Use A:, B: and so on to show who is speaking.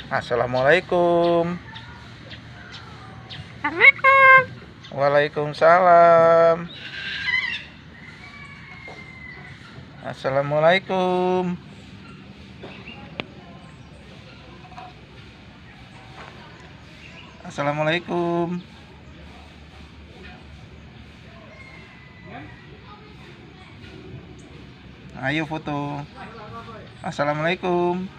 A: Assalamualaikum.
B: Assalamualaikum.
A: Waalaikumsalam. Assalamualaikum. Assalamualaikum. Ayo foto. Assalamualaikum.